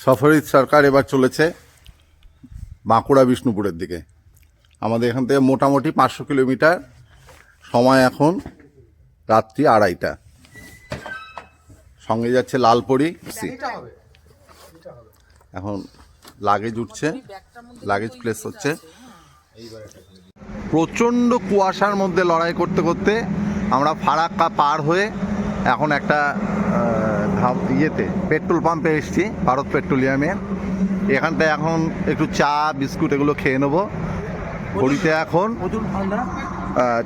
সফরিত সরকার এবার চলেছে বাঁকুড়া বিষ্ণুপুরের দিকে। আমাদের এখান থেকে মোটামুটি 500 কিলোমিটার, সময় এখন রাত্রি 2:30। সঙ্গে যাচ্ছে লালপরি। এখন লাগেজ উঠছে, লাগেজ প্লেস হচ্ছে। প্রচণ্ড কুয়াশার মধ্যে লড়াই করতে করতে আমরা ফারাক্কা পার হয়ে এখন একটা ইয়েতে পেট্রোল পাম্পে এসেছি, ভারত পেট্রোলিয়ামে। এখানটায় এখন একটু চা বিস্কুট এগুলো খেয়ে নেবো। ঘড়িতে এখন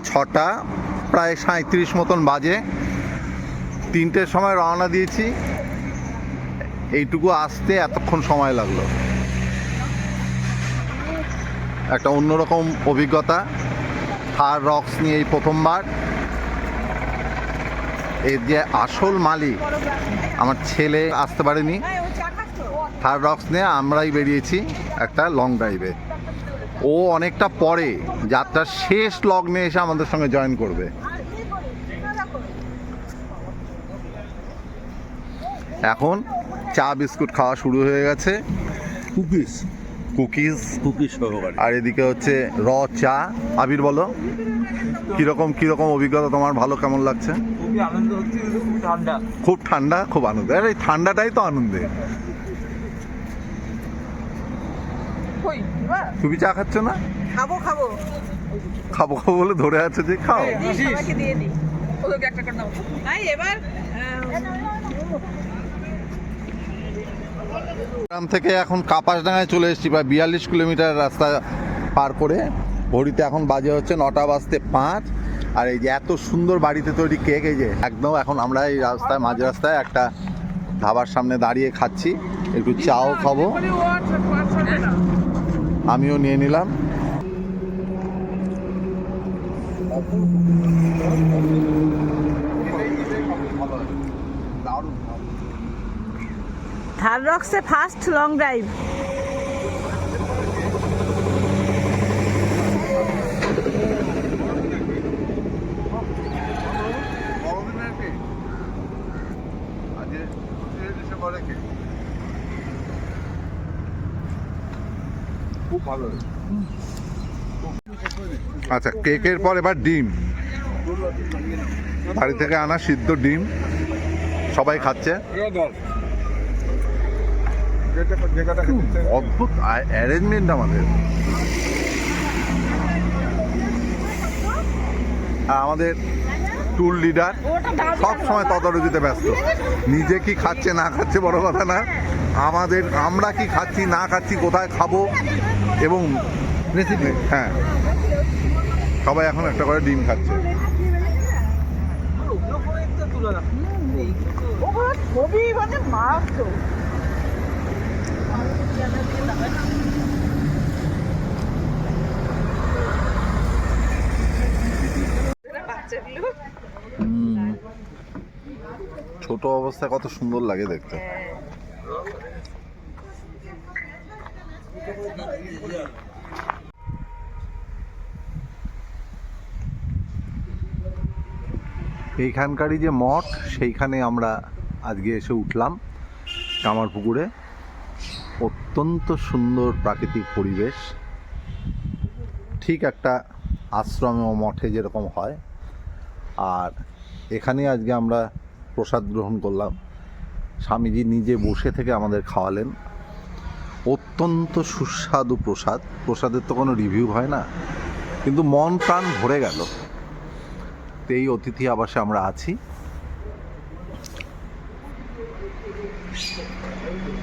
6টা প্রায় 37 মতন বাজে। 3টের সময় রওনা দিয়েছি, এইটুকু আসতে এতক্ষণ সময় লাগলো। একটা অন্যরকম অভিজ্ঞতা। থার রক্স নিয়ে এই প্রথমবার। এর যে আসল মালিক আমার ছেলে আসতে পারেনি, থার রক্স নিয়ে আমরাই বেরিয়েছি একটা লং ড্রাইভে। ও অনেকটা পরে যাত্রার শেষ লগ্নে এসে আমাদের সঙ্গে জয়েন করবে। এখন চা বিস্কুট খাওয়া শুরু হয়ে গেছে, কুকিজ আর এদিকে হচ্ছে র চা। আবির বলো কিরকম অভিজ্ঞতা তোমার? ভালো, কেমন লাগছে? খুব ঠান্ডা, খুব আনন্দ। আর এই ঠান্ডাটাই তো আনন্দে। তুমি চা খাচ্ছ না? খাবো বলে ধরে আছে যে খাও। গ্রাম থেকে এখন কাপাসডাঙ্গায় চলে এসেছি, প্রায় 42 কিলোমিটার রাস্তা পার করে। ঘড়িতে এখন বাজে হচ্ছে 9:05। আর এই যে এত সুন্দর বাড়িতে তৈরি কেক, এই যে একদম এখন আমরা এই রাস্তায়, মাঝ রাস্তায় একটা ধাবার সামনে দাঁড়িয়ে খাচ্ছি। একটু চাও খাবো, আমিও নিয়ে নিলাম। থার রক্সে ফার্স্ট লং ড্রাইভ। আচ্ছা, কেকের পর এবার ডিম, বাড়ি থেকে আনা সিদ্ধ ডিম সবাই খাচ্ছে। অদ্ভুত অ্যারেঞ্জমেন্ট আমাদের। আমাদের ট্যুর লিডার সব সময় তদারকিতে ব্যস্ত। নিজে কি খাচ্ছে না খাচ্ছে বড় কথা না, আমরা কি খাচ্ছি না খাচ্ছি, কোথায় খাবো এবং রেসিপি। হ্যাঁ, সবাই এখন একটা করে ডিম খাচ্ছে। ছোট অবস্থায় কত সুন্দর লাগে দেখতে। এইখানকারই যে মঠ, সেইখানে আমরা আজকে এসে উঠলাম কামারপুকুরে। অত্যন্ত সুন্দর প্রাকৃতিক পরিবেশ, ঠিক একটা আশ্রমে ও মঠে যেরকম হয়। আর এখানে আজকে আমরা প্রসাদ গ্রহণ করলাম। স্বামীজি নিজে বসে থেকে আমাদের খাওয়ালেন। অত্যন্ত সুস্বাদু প্রসাদ। প্রসাদের তো কোনো রিভিউ হয় না, কিন্তু মন প্রাণ ভরে গেল। এই অতিথি আবাসে আমরা আছি।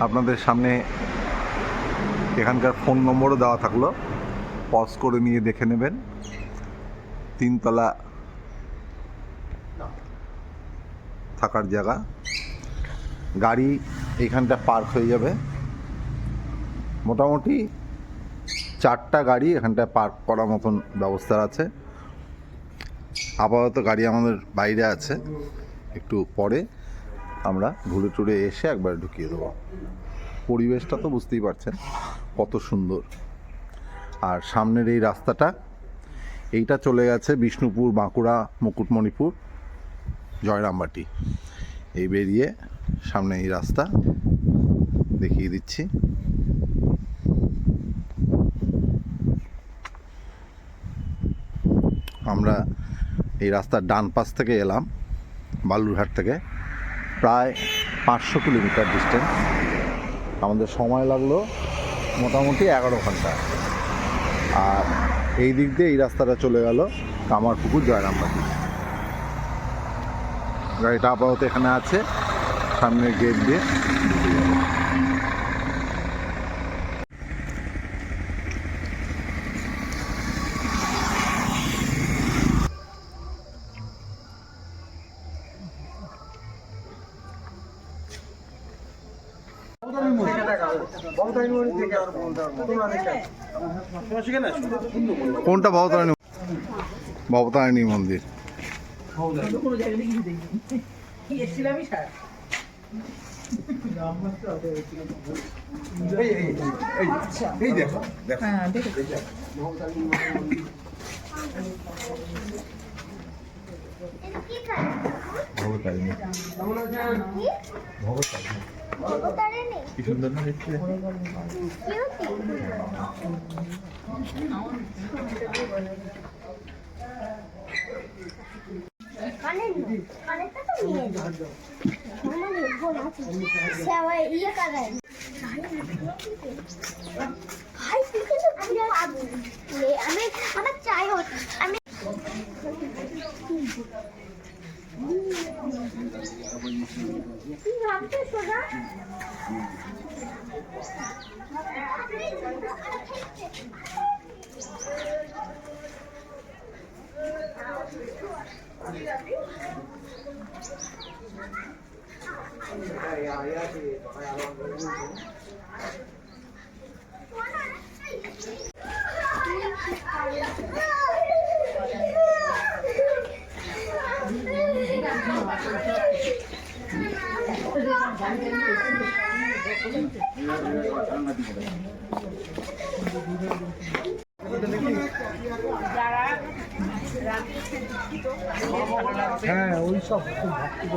আপনাদের সামনে এখানকার ফোন নম্বরও দেওয়া থাকলো, পজ করে নিয়ে দেখে নেবেন। 3 তলা থাকার জায়গা, গাড়ি এইখানটা পার্ক হয়ে যাবে। মোটামুটি 4টা গাড়ি এখানটায় পার্ক করার মতন ব্যবস্থা আছে। আপাতত গাড়ি আমাদের বাইরে আছে, একটু পরে আমরা ঘুরে টুরে এসে একবার ঢুকিয়ে দেবো। পরিবেশটা তো বুঝতেই পারছেন কত সুন্দর। আর সামনের এই রাস্তাটা, এইটা চলে গেছে বিষ্ণুপুর, বাঁকুড়া, মুকুটমণিপুর, জয়রামবাটি। এই বেরিয়ে সামনে এই রাস্তা, দেখিয়ে দিচ্ছি। আমরা এই রাস্তার ডান পাশ থেকে এলাম, বালুরঘাট থেকে প্রায় 500 কিলোমিটার ডিস্টেন্স। আমাদের সময় লাগলো মোটামুটি 11 ঘন্টা। আর এই দিক দিয়ে এই রাস্তাটা চলে গেল কামারপুকুর জয়রামবাটি। গাড়িটা আপাতত এখানে আছে, সামনের গেট দিয়ে। কোনটা? ভবতারিণী, ভবতারিণী মন্দির। কি সুন্দর না দেখতে। আমার চাই হচ্ছে আমি ভাবতে সোজা হ্যাঁ ওই সব ভক্তি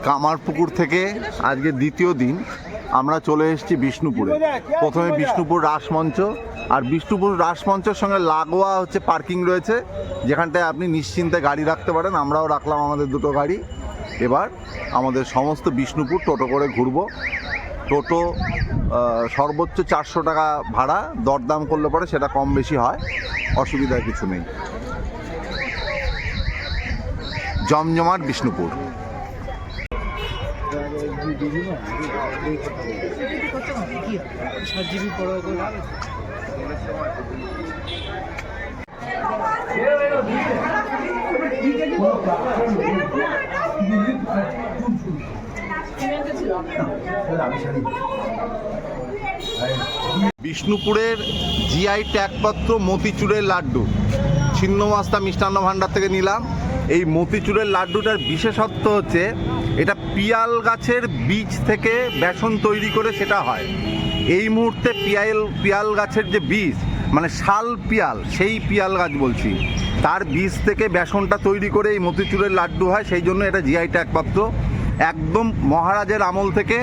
কামারপুকুর থেকে আজকে দ্বিতীয় দিন আমরা চলে এসেছি বিষ্ণুপুরে। প্রথমে বিষ্ণুপুর রাসমঞ্চ, আর বিষ্ণুপুর রাসমঞ্চের সঙ্গে লাগোয়া হচ্ছে পার্কিং রয়েছে, যেখানটায় আপনি নিশ্চিন্তে গাড়ি রাখতে পারেন। আমরাও রাখলাম আমাদের দুটো গাড়ি। এবার আমাদের সমস্ত বিষ্ণুপুর টোটো করে ঘুরবো। টোটো সর্বোচ্চ 400 টাকা ভাড়া, দরদাম করলে পরে সেটা কম বেশি হয়, অসুবিধার কিছু নেই। জমজমাট বিষ্ণুপুর। বিষ্ণুপুরের জিআই ট্যাগপত্র মতিচুরের লাড্ডু ছিন্নমস্তা মিষ্টান্ন ভাণ্ডার থেকে নিলাম। এই মতিচুরের লাড্ডুটার বিশেষত্ব হচ্ছে এটা পিয়াল গাছের বীজ থেকে বেসন তৈরি করে সেটা হয়। এই মুহূর্তে পিয়াল গাছের যে বীজ, মানে শাল পিয়াল, সেই পিয়াল গাছ বলছি, তার বীজ থেকে বেসনটা তৈরি করে এই মতিচুরের লাড্ডু হয়। সেই জন্য এটা জিআই ট্যাগপত্র। একদম মহারাজের আমল থেকে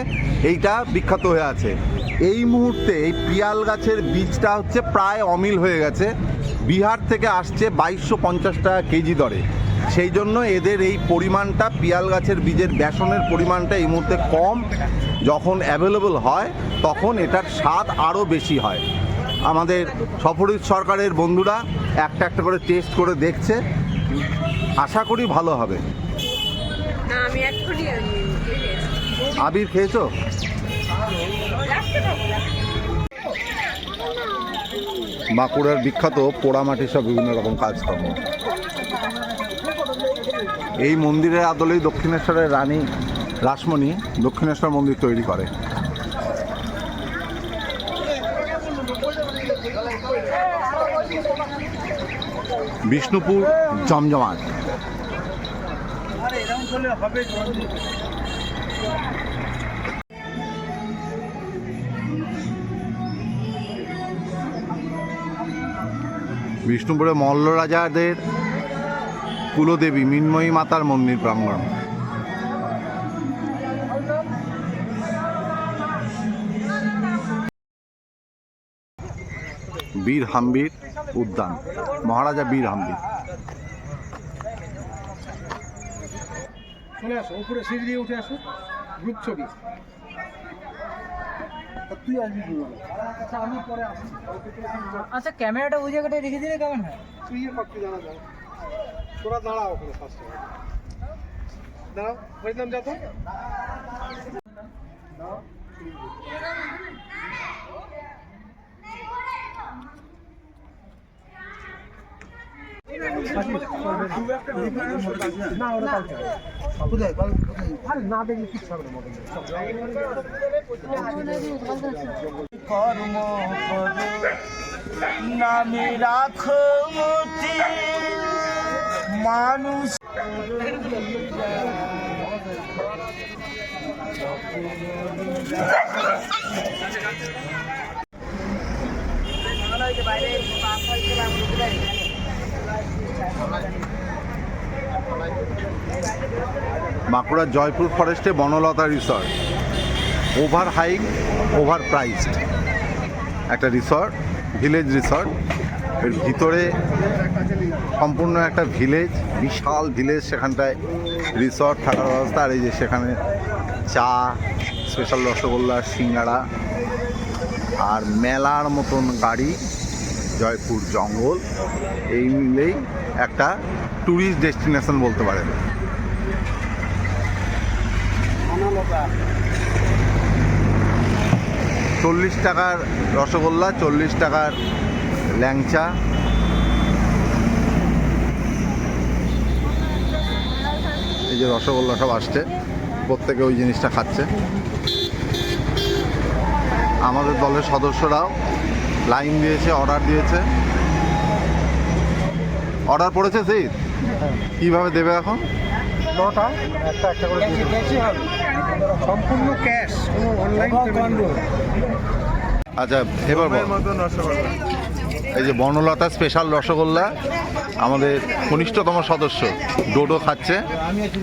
এইটা বিখ্যাত হয়ে আছে। এই মুহূর্তে এই পিয়াল গাছের বীজটা হচ্ছে প্রায় অমিল হয়ে গেছে, বিহার থেকে আসছে 2250 টাকা কেজি দরে। সেই জন্য এদের এই পরিমাণটা, পিয়াল গাছের বীজের বেসনের পরিমাণটা এই মুহূর্তে কম। যখন অ্যাভেলেবল হয় তখন এটার স্বাদ আরও বেশি হয়। আমাদের সফরিত সরকারের বন্ধুরা একটা একটা করে টেস্ট করে দেখছে, আশা করি ভালো হবে। আবির খেয়েছো? বাঁকুড়ার বিখ্যাত পোড়ামাটির সব বিভিন্ন রকম কাজকর্ম। এই মন্দিরের আদলেই দক্ষিণেশ্বরের রানী রাসমণি দক্ষিণেশ্বর মন্দির তৈরি করে। বিষ্ণুপুর জমজমাট। বিষ্ণুপুরে মল্ল রাজাদের কুলদেবী মৃন্ময়ী মাতার মন্দির প্রাঙ্গণ। বীর হাম্বির উদ্যান, মহারাজা বীর হাম্বির। চলে আসো, উপরে সিঁড়ি দিয়ে উঠে আসো, গ্রুপ ছবি। তুই আসবি কি বলো? আচ্ছা আমি পরে আসি। আচ্ছা ক্যামেরাটা ওই জায়গাটায় রেখে দিলে কেমন হয়? তুই পাখি দাঁড়া দাঁড়া, তোরা দাঁড়া ওখানে ফার্স্ট দাঁড়াও, বললাম যা তো না ওরা কালকে আরে না দেখলে ঠিক হবে কর্ম নামে রাখো মতি মানুষ। বাঁকুড়ার জয়পুর ফরেস্টে Banalata resort, over hike over priced একটা রিসর্ট, ভিলেজ রিসর্ট। এর ভিতরে সম্পূর্ণ একটা ভিলেজ, বিশাল ভিলেজ, সেখানটায় রিসর্ট, থাকার ব্যবস্থা। আর এই যে সেখানে চা, স্পেশাল রসগোল্লা, সিঙ্গাড়া আর মেলার মতন গাড়ি, জয়পুর জঙ্গল, এই মিলেই একটা ট্যুরিস্ট ডেস্টিনেশন বলতে পারেন। 40 টাকার রসগোল্লা, 40 টাকার ল্যাংচা। এই যে রসগোল্লা সব আসছে, প্রত্যেকে ওই জিনিসটা খাচ্ছে। আমাদের দলের সদস্যরাও লাইন দিয়েছে, অর্ডার দিয়েছে। অর্ডার পড়েছে সেই কীভাবে দেবে এখন? 9টা একটা একটা করে সম্পূর্ণ ক্যাশ, কোনো অনলাইন পেমেন্ট। আচ্ছা এবার বল। এই যে বনলতা স্পেশাল রসগোল্লা, আমাদের কনিষ্ঠতম সদস্য ডোডো খাচ্ছে।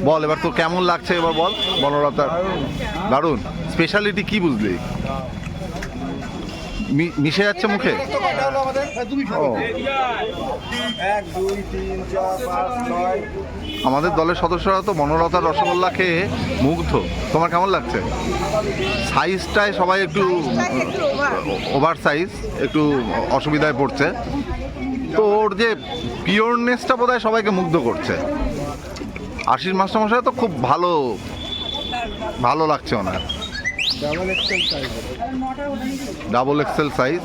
বল এবার তো কেমন লাগছে, এবার বল। বনলতার দারুণ। স্পেশালিটি কি বুঝলি? মিশে যাচ্ছে মুখে। ও, আমাদের দলের সদস্যরা তো বনলতার রসগোল্লা খেয়ে মুগ্ধ। তোমার কেমন লাগছে? সাইজটায় সবাই একটু ওভার সাইজ, একটু অসুবিধায় পড়ছে। তো ওর যে পিওরনেসটা বোধহয় সবাইকে মুগ্ধ করছে। আশিস মাস্টারমশাই তো খুব ভালো ভালো লাগছে ওনার। Double XL size.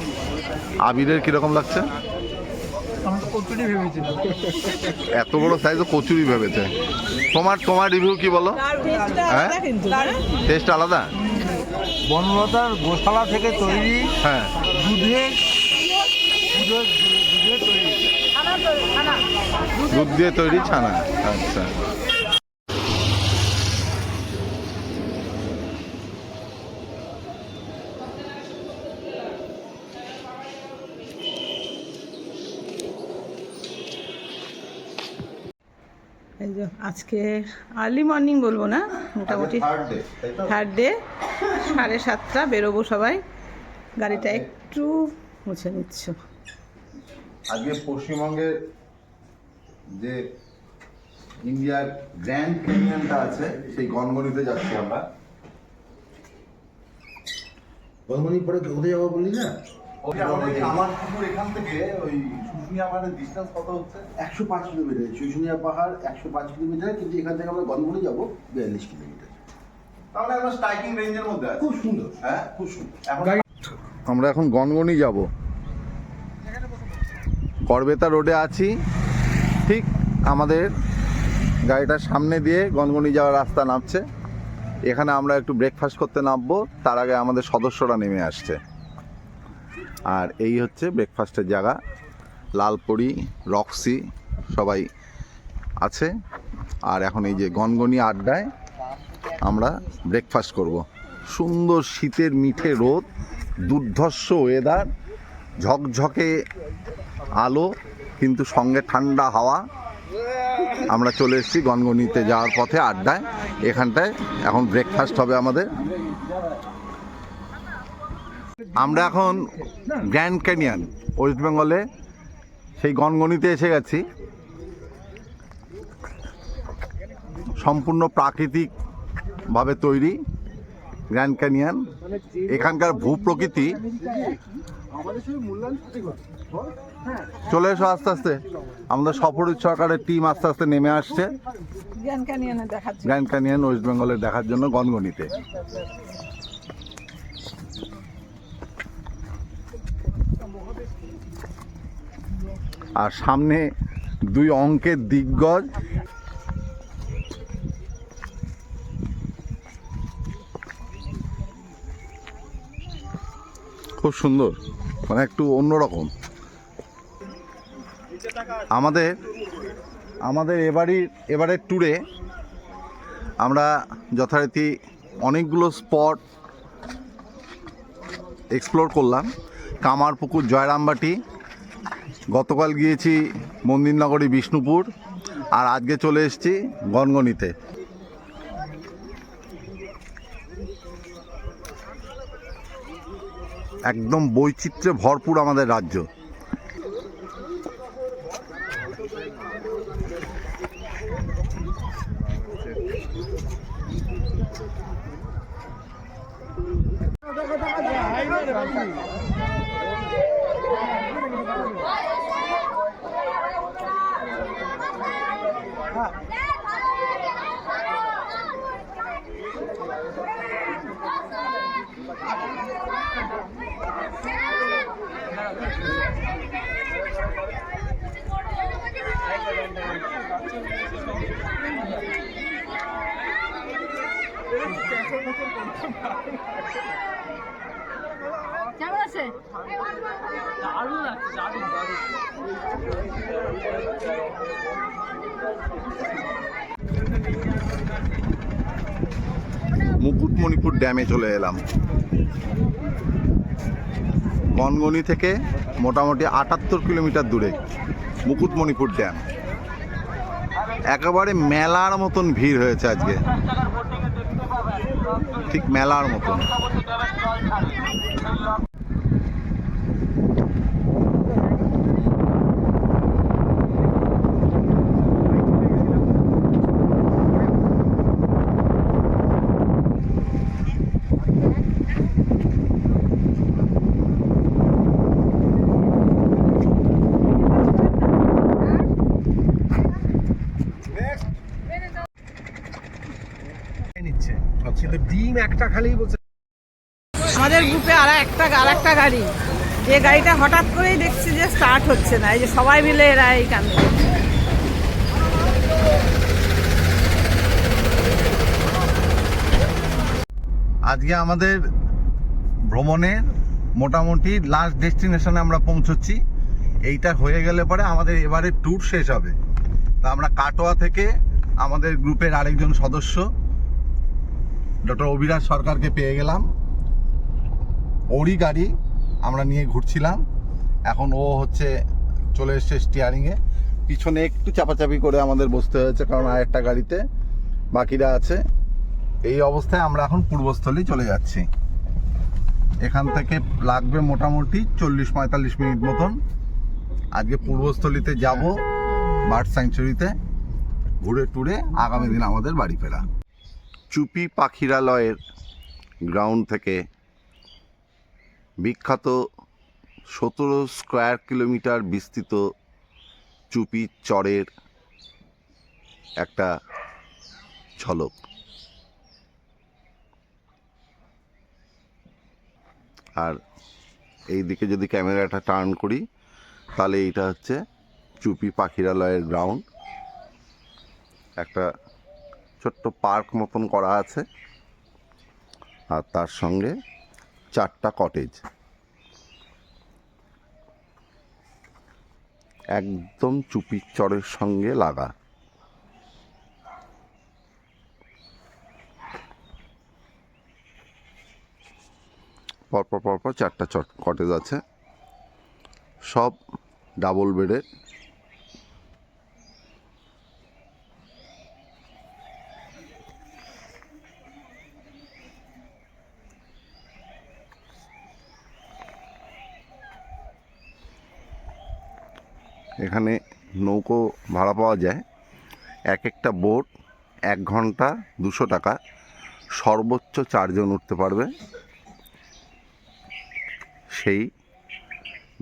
আবিরের কিরকম লাগছে? এত বড় সাইজও কচুরি ভেবেছে। তোমার রিভিউ কি বলো? হ্যাঁ, টেস্ট আলাদা। বনলতার গোশালা থেকে তৈরি, হ্যাঁ, দুধ দিয়ে তৈরি ছানা। আচ্ছা, এই যে আজকে আর্লি মর্নিং বলবো না, মোটামুটি থার্ড ডে, 7:30 বেরোবো সবাই। গাড়িটা একটু মুছে নিচ্ছ। আজকে পশ্চিমবঙ্গের যে ইন্ডিয়ার গ্র্যান্ড ক্যানিয়নটা আছে, সেই গনগনিতে যাচ্ছি আমরা। গনগনি পরে কোথায় যাবো বললি না? আমার পুকুর এখান থেকে ওই শুশুনিয়া পাহাড়ের ডিস্টেন্স কত হচ্ছে? 105 কিলোমিটার। শুশুনিয়া পাহাড় 105 কিলোমিটার, কিন্তু এখান থেকে আমরা গনগনি যাবো 42 কিলোমিটার। তাহলে আমরা স্ট্রাইকিং রেঞ্জের মধ্যে আছি। খুব সুন্দর, হ্যাঁ, খুব সুন্দর। আমরা এখন গনগনি যাব। করবেতা রোডে আছি। ঠিক আমাদের গাড়িটার সামনে দিয়ে গনগনি যাওয়ার রাস্তা নামছে। এখানে আমরা একটু ব্রেকফাস্ট করতে নামবো, তার আগে আমাদের সদস্যরা নেমে আসছে। আর এই হচ্ছে ব্রেকফাস্টের জায়গা। লালপরি, রক্সি সবাই আছে। আর এখন এই যে গনগনি আড্ডায় আমরা ব্রেকফাস্ট করব। সুন্দর শীতের মিঠে রোদ, দুর্ধর্ষ ওয়েদার, ঝকঝকে আলো, কিন্তু সঙ্গে ঠান্ডা হাওয়া। আমরা চলে এসেছি গনগনিতে যাওয়ার পথে আড্ডায়। এখানটায় এখন ব্রেকফাস্ট হবে আমাদের। আমরা এখন গ্র্যান্ড ক্যানিয়ন, ওয়েস্ট বেঙ্গলে সেই গনগনিতে এসে গেছি। সম্পূর্ণ প্রাকৃতিকভাবে তৈরি গ্র্যান্ড ক্যানিয়ন। এখানকার ভূপ্রকৃতি, চলে এসো আস্তে আস্তে। আমাদের সফরজিৎ সরকারের টিম আস্তে আস্তে নেমে আসছে গ্র্যান্ড ক্যানিয়ন ওয়েস্ট বেঙ্গলের দেখার জন্য গনগনিতে। আর সামনে দুই অঙ্কের দিগ্গজ, খুব সুন্দর, মানে একটু অন্যরকম। আমাদের এবারের ট্যুরে আমরা যথারীতি অনেকগুলো স্পট এক্সপ্লোর করলাম। কামারপুকুর, জয়রামবাটি, গতকাল গিয়েছি মন্দিরনগরী বিষ্ণুপুর, আর আজকে চলে এসেছি গনগনিতে। একদম বৈচিত্র্যে ভরপুর আমাদের রাজ্য। কেমন আছে? দারুণ আছে, দারুণ দারুণ। মুকুটমণিপুর ড্যামে চলে এলাম। গনগনি থেকে মোটামুটি 78 কিলোমিটার দূরে মুকুটমণিপুর ড্যাম। একেবারে মেলার মতন ভিড় হয়েছে আজকে, ঠিক মেলার মতন। কিন্তু ডিম একটা খালি বলছে। আমাদের গ্রুপে আর একটা গাড়ি, যে গাড়িটা হঠাৎ করেই দেখছি যে স্টার্ট হচ্ছে না। এই যে সবাই মিলে এরা এই কান্দে। আজকে আমাদের ভ্রমণের মোটামুটি লাস্ট ডেস্টিনেশনে আমরা পৌঁছচ্ছি। এইটা হয়ে গেলে পরে আমাদের এবারে ট্যুর শেষ হবে। তা আমরা কাটোয়া থেকে আমাদের গ্রুপের আরেকজন সদস্য ডক্টর অভিরাজ সরকারকে পেয়ে গেলাম। ওরই গাড়ি আমরা নিয়ে ঘুরছিলাম। এখন ও হচ্ছে চলে এসছে স্টিয়ারিংয়ে। পিছনে একটু চাপাচাপি করে আমাদের বসতে হয়েছে, কারণ আরেকটা গাড়িতে বাকিরা আছে। এই অবস্থায় আমরা এখন পূর্বস্থলী চলে যাচ্ছি। এখান থেকে লাগবে মোটামুটি 40-45 মিনিট মতন। আজকে পূর্বস্থলীতে যাব, বার্ড স্যাংচুরিতে ঘুরে টুরে আগামী দিন আমাদের বাড়ি ফেরা। চুপি পাখিরালয়ের গ্রাউন্ড থেকে বিখ্যাত 17 স্কোয়ার কিলোমিটার বিস্তৃত চুপি চরের একটা ঝলক। আর এই দিকে যদি ক্যামেরাটা টার্ন করি তাহলে এইটা হচ্ছে চুপি পাখিরালয়ের গ্রাউন্ড। একটা ছোট্ট পার্ক মতন করা আছে, আর তার সঙ্গে 4টা কটেজ, একদম চুপির চরের সঙ্গে লাগা। পরপর পরপর 4টা কটেজ আছে, সব ডাবল বেডের। এখানে নৌকো ভাড়া পাওয়া যায়, এক একটা বোট 1 ঘন্টা 200 টাকা, সর্বোচ্চ 4 জন উঠতে পারবে, সেই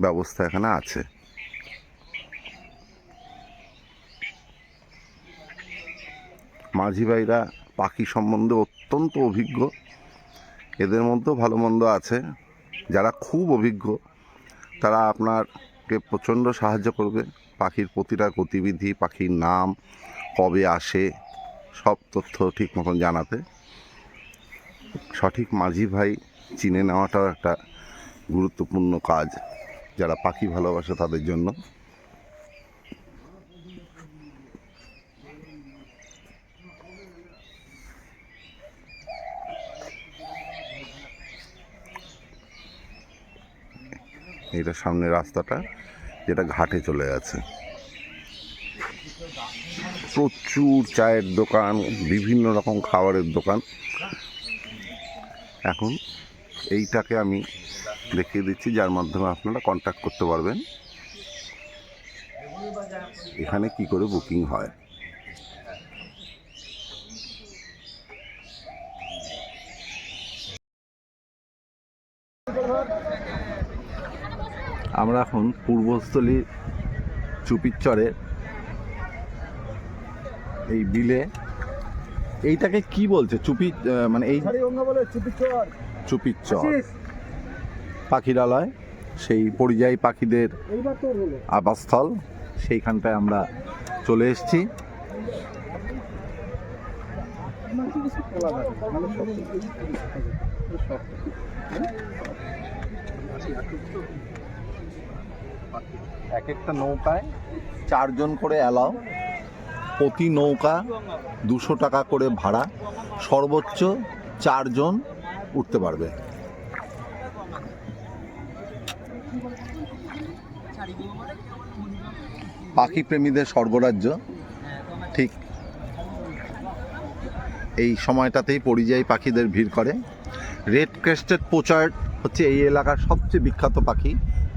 ব্যবস্থা এখানে আছে। মাঝি ভাইরা পাখি সম্বন্ধে অত্যন্ত অভিজ্ঞ, এদের মধ্যেও ভালো মন্দ আছে। যারা খুব অভিজ্ঞ তারা আপনাকে প্রচণ্ড সাহায্য করবে পাখির প্রতিটা গতিবিধি, পাখির নাম, কবে আসে, সব তথ্য ঠিক মতন জানাতে। সঠিক মাঝি ভাই চিনে নেওয়াটাও একটা গুরুত্বপূর্ণ কাজ যারা পাখি ভালোবাসে তাদের জন্য। এটা সামনে রাস্তাটা যেটা ঘাটে চলে গেছে। প্রচুর চায়ের দোকান, বিভিন্ন রকম খাবারের দোকান। এখন এইটাকে আমি দেখিয়ে দিচ্ছি, যার মাধ্যমে আপনারা কন্ট্যাক্ট করতে পারবেন এখানে কি করে বুকিং হয়। আমরা এখন পূর্বস্থলী চুপিরচরের এই বিলে, এইটাকে কি বলছে চুপি, মানে এই চুপিরচর পাখিরালয়, সেই পরিযায়ী পাখিদের আবাসস্থল, সেইখানটায় আমরা চলে এসেছি। এক একটা নৌকায় 4 জন করে অ্যালাও, প্রতি নৌকা 200 টাকা করে ভাড়া, সর্বোচ্চ 4 জন উঠতে পারবে। পাখি প্রেমীদের স্বর্গরাজ্য, ঠিক এই সময়টাতেই পরিযায়ী পাখিদের ভিড় করে। রেড ক্রেস্টেড পোচার্ড হচ্ছে এই এলাকার সবচেয়ে বিখ্যাত পাখি,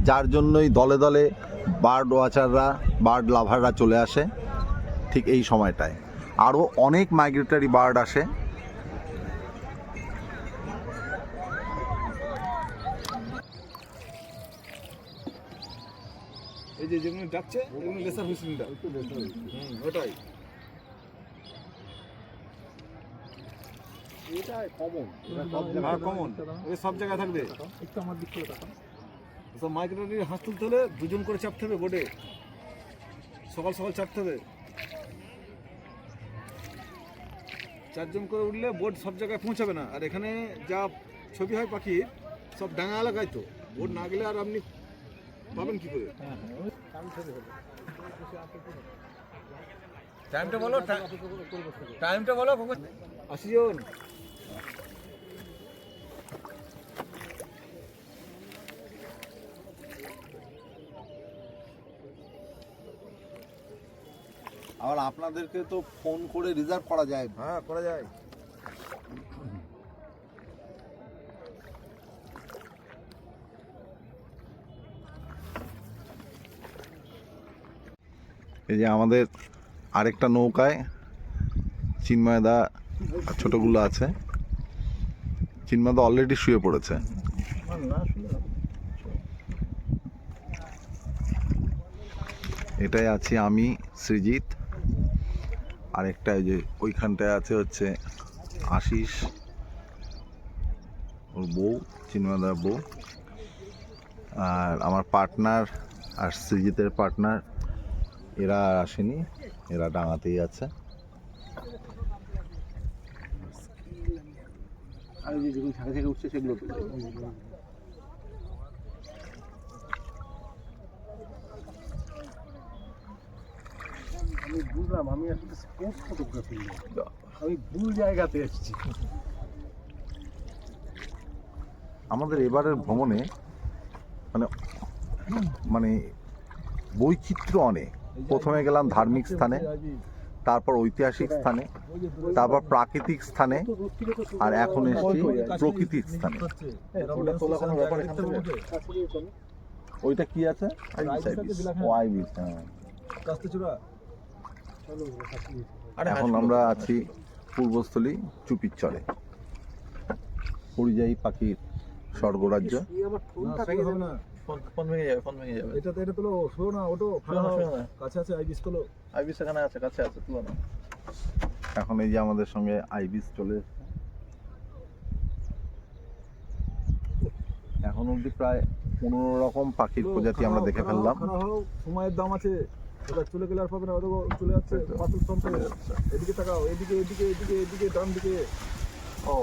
যার জন্যই দলে দলে বার্ড ওয়াচাররা, বার্ড লাভাররা চলে আসে ঠিক এই সময়টায়। আরও অনেক মাইগ্রেটরি বার্ড আসে। এই যে যেগুলো ডাকছে এগুলো লেসার হুইসলিংটা, ওটাই এটাই কমন, কমন এই সব জায়গায় থাকবে। একটু আমার দিক থেকে তাকান, সব মাইগ্রেটরি হাঁস তুলতে হলে 2 জন করে চাপতে হবে বোটে, সকাল সকাল চাপতে হবে। 4 জন করে উঠলে বোট সব জায়গায় পৌঁছাবে না। আর এখানে যা ছবি হয় পাখির সব ডাঙা এলাকায়, তো বোট না গেলে আর আপনি পাবেন কি করে? টাইমটা বলো, টাইমটা বলো। 80 জন। আবার আপনাদেরকে তো ফোন করে রিজার্ভ করা যায়। হ্যাঁ, করা যায়। এই যে আমাদের আরেকটা নৌকায় চিন্ময়দা ছোটগুলো আছে। চিন্ময়দা অলরেডি শুয়ে পড়েছে। এটাই আছি আমি, সৃজিত, আরেকটা যে ওইখানটায় আছে হচ্ছে আশিস, ওর বউ, চিন্ময়দার বউ, আর আমার পার্টনার আর সৃজিতের পার্টনার, এরা আর আসেনি, এরা ডাঙাতেই আছে। আর এই যে যেগুলো ঝাঁকে ঝাঁকে উঠছে সেগুলো তুলছে। আমি বুঝলাম আমি আসলে স্পোর্টস ফটোগ্রাফি, আমি ভুল জায়গাতে এসেছি। আমাদের এবারের ভ্রমণে মানে মানে বৈচিত্র্য অনেক। প্রথমে গেলাম ধার্মিক স্থানে, তারপর ঐতিহাসিক স্থানে, তারপর প্রাকৃতিক স্থানে, আর এখন এসেছি প্রকৃতিক স্থানে। ওটা তোলা কোনো ব্যাপার এখান থেকে? ওইটা কি আছে? আইবিস, হ্যাঁ। এখন আমরা আছি পূর্বস্থলী চুপিরচরে, পরিযায়ী পাখির স্বর্গরাজ্য। ফোন ভেঙে যাবে, ফোন ভেঙে যাবে। এটা তোলো, শোনো না, ওটো কাছে আছে, আইবিস তোলো। আইবিস এখানে আছে, কাছে আছে, তুলো না। এখন এই যে আমাদের সঙ্গে আইবিস চলে এসেছে। এখন অবধি প্রায় 15 রকম পাখির প্রজাতি আমরা দেখে ফেললাম। সময়ের দাম আছে, ওটা চলে গেলে আর পাবে না, ওটা চলে যাচ্ছে পাতুল সন্তানে। এদিকে তাকাও, এদিকে এদিকে এদিকে এদিকে ডান দিকে। ও,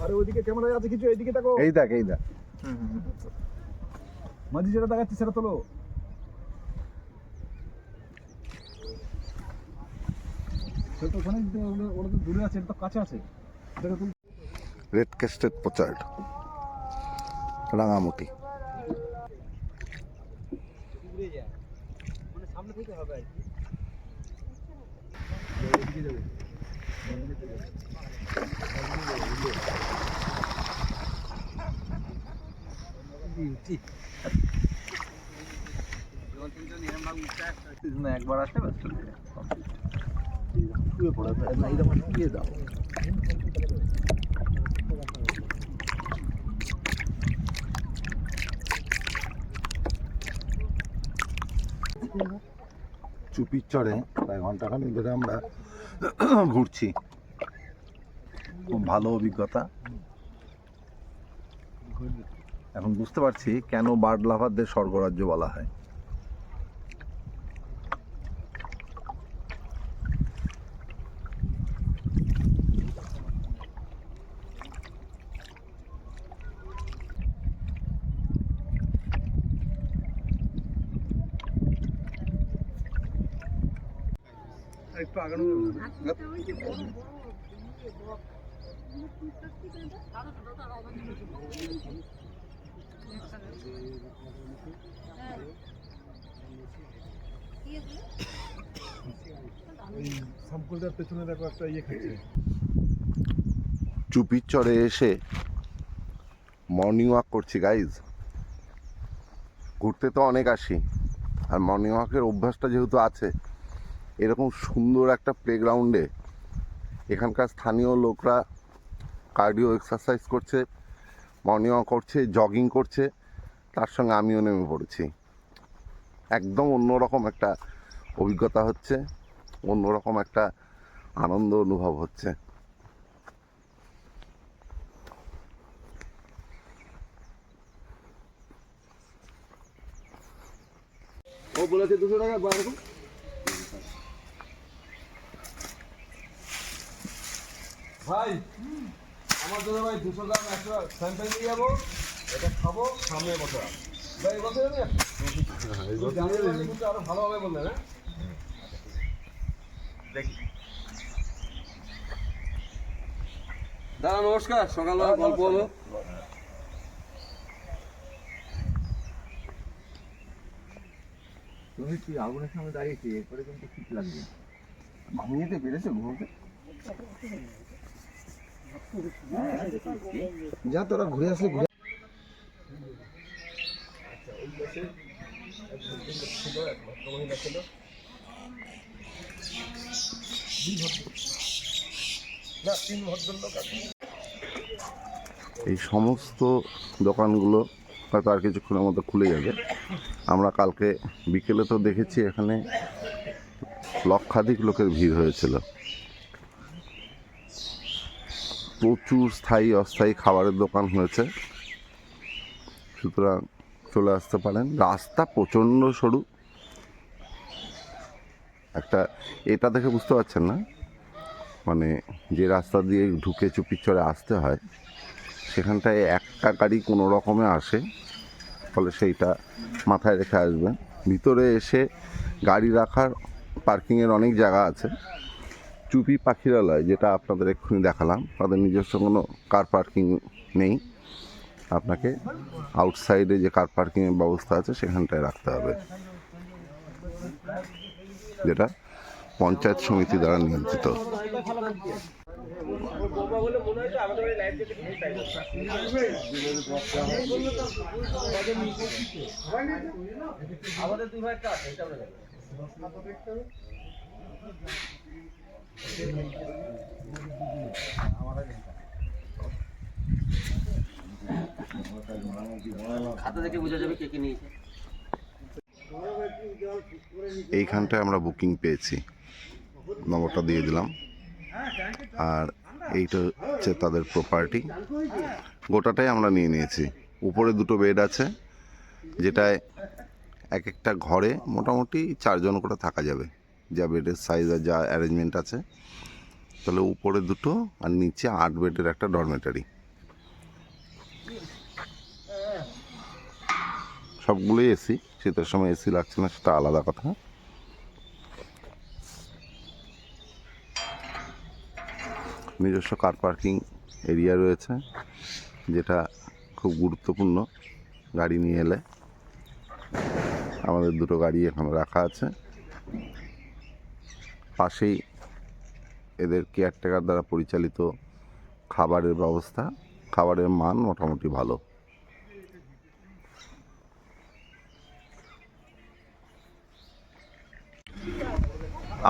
আরে ওইদিকে ক্যামেরায় আছে কিছু, এইদিকে তাকাও। এই দেখ, এই দেখ। মাঝি যেটা দেখাচ্ছি সেটা তোলো। সেটা ওখানে ওটা তো দূরে আছে, এটা তো কাছে আছে। রেড ক্রেস্টেড পোচার্ড, রাঙামুটি। সামনে থেকে হবে আর কি। একবার আসলে ব্যাস চলে যায়। শুয়ে পড়ে না, এইরকম শুয়ে দাও। চুপিরচরে প্রায় ঘন্টাখানেক ধরে আমরা ঘুরছি। খুব ভালো অভিজ্ঞতা। এখন বুঝতে পারছি কেন বার্ড লাভারদের স্বর্গরাজ্য বলা হয়। একটু আগানো সামকুলটার পেছনে দেখো একটা ইয়ে খাচ্ছে। চুপিরচরে এসে মর্নিং ওয়াক করছি গাইজ। ঘুরতে তো অনেক আসি, আর মর্নিং ওয়াকের অভ্যাসটা যেহেতু আছে, এরকম সুন্দর একটা প্লেগ্রাউন্ডে এখানকার স্থানীয় লোকরা কার্ডিও এক্সারসাইজ করছে, মর্নিং ওয়াক করছে, জগিং করছে, তার সঙ্গে আমিও নেমে পড়েছি। একদম অন্যরকম একটা অভিজ্ঞতা হচ্ছে, অন্যরকম একটা আনন্দ অনুভব হচ্ছে। ও বলেছে 200 টাকা বা এরকম। ভাই আমার জন্য ভাই 200 গ্রাম একটা স্যাম্পেল নিয়ে যাবো, এটা খাবো, সামনে বসা ভাই বসে যাবে। আরো ভালো হবে বললেন। হ্যাঁ দেখি দাদা নমস্কার, সকালবেলা গল্প হলো। তুমি কি আগুনের সামনে দাঁড়িয়েছি, এরপরে কিন্তু শীত লাগবে। ঘুমিয়েতে পেরেছো? ঘুমোতে যা তোরা ঘুরে আসলে ঘুরে। এই সমস্ত দোকানগুলো হয়তো আর কিছুক্ষণের মধ্যে খুলে যাবে। আমরা কালকে বিকেলে তো দেখেছি এখানে লক্ষাধিক লোকের ভিড় হয়েছিল। প্রচুর স্থায়ী অস্থায়ী খাবারের দোকান হয়েছে, সুতরাং চলে আসতে পারেন। রাস্তা প্রচণ্ড সরু একটা, এটা দেখে বুঝতে পারছেন না, মানে যে রাস্তা দিয়ে ঢুকে চুপিরচরে আসতে হয় সেখানটায় একটা গাড়ি কোনো রকমে আসে, ফলে সেইটা মাথায় রেখে আসবেন। ভিতরে এসে গাড়ি রাখার পার্কিংয়ের অনেক জায়গা আছে। চুপি পাখিরালয়, যেটা আপনাদের এক্ষুনি দেখালাম, তাদের নিজস্ব কোনো কার পার্কিং নেই। আপনাকে আউটসাইডে যে কার পার্কিংয়ের ব্যবস্থা আছে সেখানটায় রাখতে হবে, যেটা পঞ্চায়েত সমিতি দ্বারা নিয়ন্ত্রিত। এইখানটায় আমরা বুকিং পেয়েছি, নম্বরটা দিয়ে দিলাম। আর এইটা হচ্ছে তাদের প্রপার্টি, গোটাটাই আমরা নিয়ে নিয়েছি। উপরে 2টো বেড আছে, যেটায় এক একটা ঘরে মোটামুটি 4 জন করে থাকা যাবে, যা বেডের সাইজ আর যা অ্যারেঞ্জমেন্ট আছে। তাহলে উপরে 2টো আর নিচে 8 বেডের একটা ডরমেটারি। সবগুলোই এসি, শীতের সময় এসি লাগছে না সেটা আলাদা কথা। নিজস্ব কার পার্কিং এরিয়া রয়েছে, যেটা খুব গুরুত্বপূর্ণ গাড়ি নিয়ে এলে। আমাদের 2টো গাড়ি এখানে রাখা আছে। পাশেই এদের কেয়ারটেকার দ্বারা পরিচালিত খাবারের ব্যবস্থা, খাবারের মান মোটামুটি ভালো।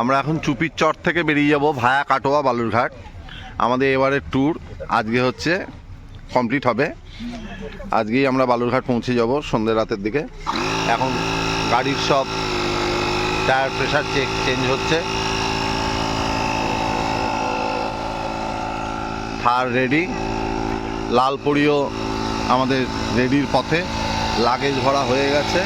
আমরা এখন চুপির চর থেকে বেরিয়ে যাব ভায়া কাটোয়া বালুরঘাট। আমাদের এবারের ট্যুর আজকে হচ্ছে কমপ্লিট হবে। আজকেই আমরা বালুরঘাট পৌঁছে যাব সন্ধ্যে রাতের দিকে। এখন গাড়ির সব টায়ার প্রেশার চেঞ্জ হচ্ছে, থার রেডি, লালপরিও আমাদের রেডির পথে, লাগেজ ভরা হয়ে গেছে।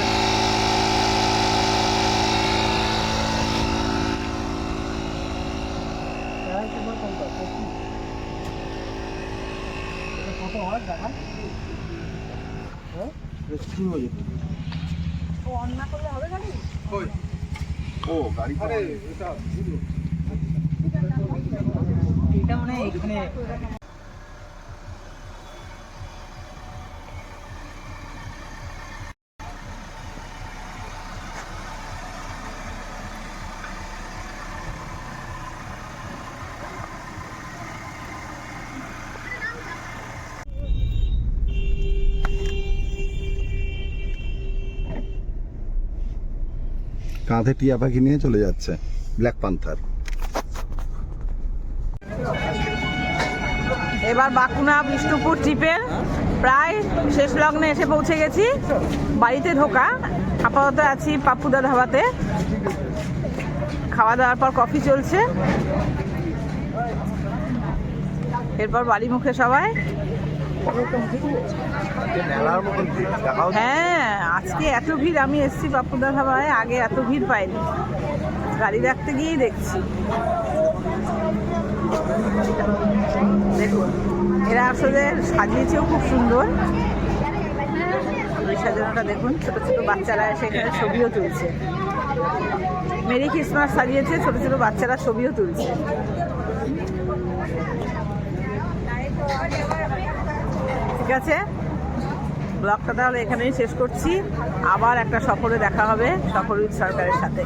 কাঁধে টিয়া পাখি নিয়ে চলে যাচ্ছে ব্ল্যাক পান্থার। এবার বাঁকুড়া বিষ্ণুপুর ট্রিপের প্রায় শেষ লগ্নে এসে পৌঁছে গেছি। বাড়িতে ঢোকা, আপাতত আছি পাপ্পুদা ধাবাতে। খাওয়া দাওয়ার পর কফি চলছে, এরপর বাড়ি মুখে সবাই। হ্যাঁ, আজকে এত ভিড়। আমি এসছি পাপ্পুদা ধাবায়, আগে এত ভিড় পাইনি। গাড়ি রাখতে গিয়েই দেখছি। দেখুন, এরা আসলে সাজিয়েছেও খুব সুন্দর। ওই সাজানোটা দেখুন, ছোট ছোট বাচ্চারা এসে এখানে ছবিও তুলছে। মেরি ক্রিসমাস সাজিয়েছে, ছোট ছোট বাচ্চারা ছবিও তুলছে। ঠিক আছে, ব্লগটা তাহলে এখানেই শেষ করছি। আবার একটা সফরে দেখা হবে সফরজিৎ সরকারের সাথে।